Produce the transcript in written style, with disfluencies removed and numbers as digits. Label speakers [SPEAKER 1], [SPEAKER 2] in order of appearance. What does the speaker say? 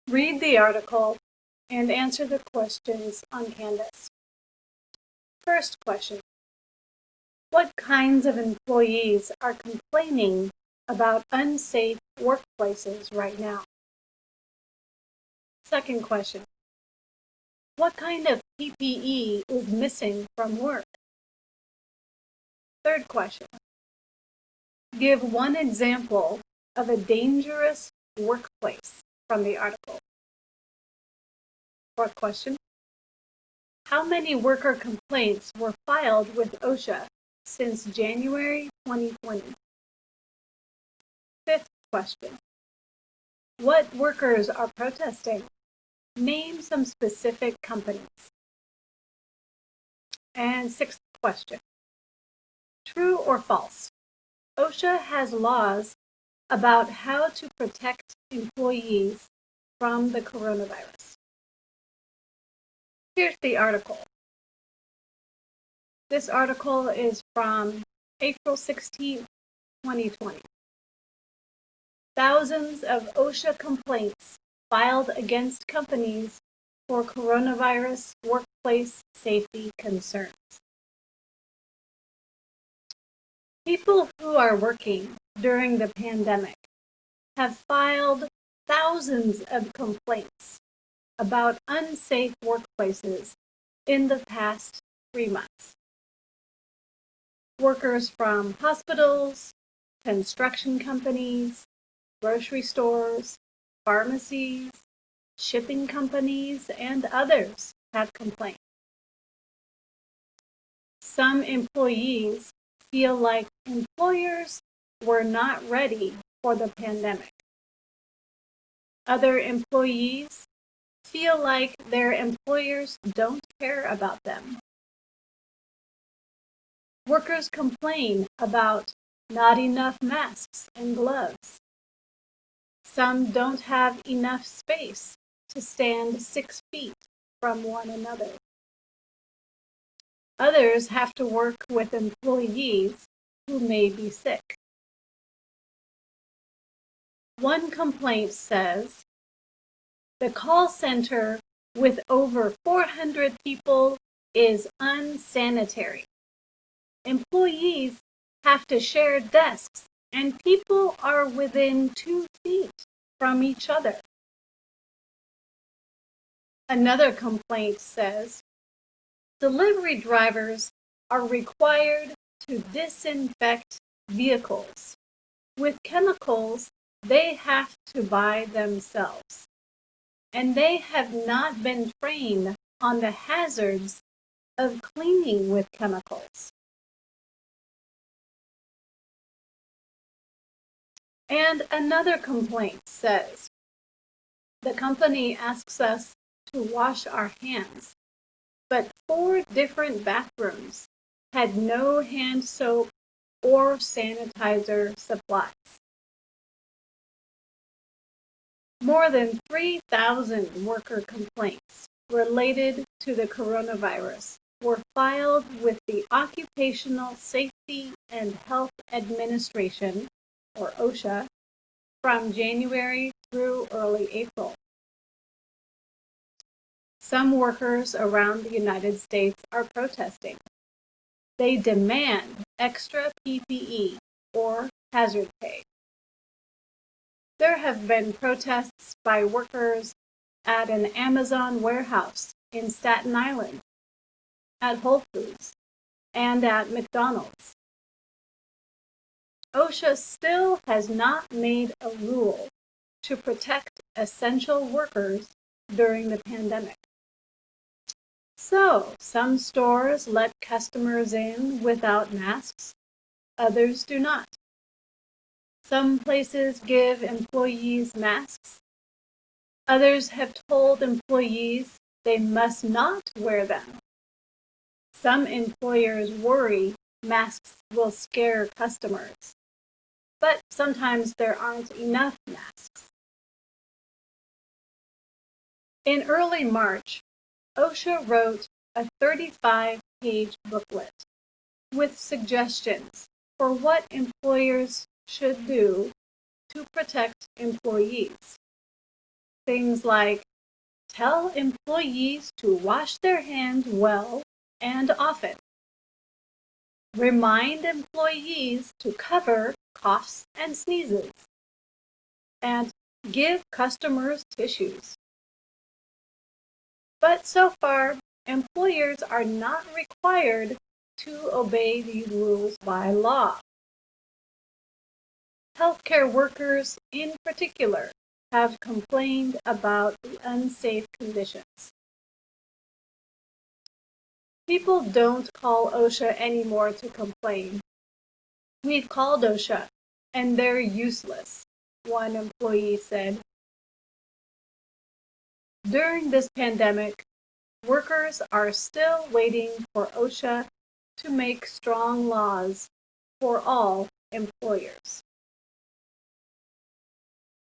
[SPEAKER 1] Read the article and answer the questions on Canvas. First question: what kinds of employees are complaining about unsafe workplaces right now? Second question: what kind of PPE is missing from work? Third question: give one example of a dangerous workplace from the article. Fourth question: how many worker complaints were filed with OHSA since January 2020? Fifth question: what workers are protesting? Name some specific companies. And sixth question: true or false? OHSA has laws about how to protect employees from the coronavirus. Here's the article. This article is from April 16, 2020. Thousands of OHSA complaints filed against companies for coronavirus workplace safety concerns. People who are working during the pandemic have filed thousands of complaints about unsafe workplaces in the past 3 months. Workers from hospitals, construction companies, grocery stores, pharmacies, shipping companies, and others have complained. Some employees feel like employers were not ready for the pandemic. Other employees feel like their employers don't care about them. Workers complain about not enough masks and gloves. Some don't have enough space to stand 6 feet from one another. Others have to work with employees who may be sick. One complaint says, the call center with over 400 people is unsanitary. Employees have to share desks and people are within 2 feet from each other. Another complaint says, delivery drivers are required to disinfect vehicles with chemicals they have to buy themselves, and they have not been trained on the hazards of cleaning with chemicals. And another complaint says, the company asks us to wash our hands, but 4 different bathrooms had no hand soap or sanitizer supplies. More than 3,000 worker complaints related to the coronavirus were filed with the Occupational Safety and Health Administration, or OHSA, from January through early April. Some workers around the United States are protesting. They demand extra PPE or hazard pay. There have been protests by workers at an Amazon warehouse in Staten Island, at Whole Foods, and at McDonald's. OHSA still has not made a rule to protect essential workers during the pandemic. So, some stores let customers in without masks, others do not. Some places give employees masks. Others have told employees they must not wear them. Some employers worry masks will scare customers, but sometimes there aren't enough masks. In early March, OHSA wrote a 35-page booklet with suggestions for what employers should do to protect employees. Things like tell employees to wash their hands well and often. Remind employees to cover coughs and sneezes. And give customers tissues. But so far, employers are not required to obey these rules by law. Healthcare workers, in particular, have complained about the unsafe conditions. People don't call OHSA anymore to complain. We've called OHSA, and they're useless, one employee said. During this pandemic, workers are still waiting for OHSA to make strong laws for all employers.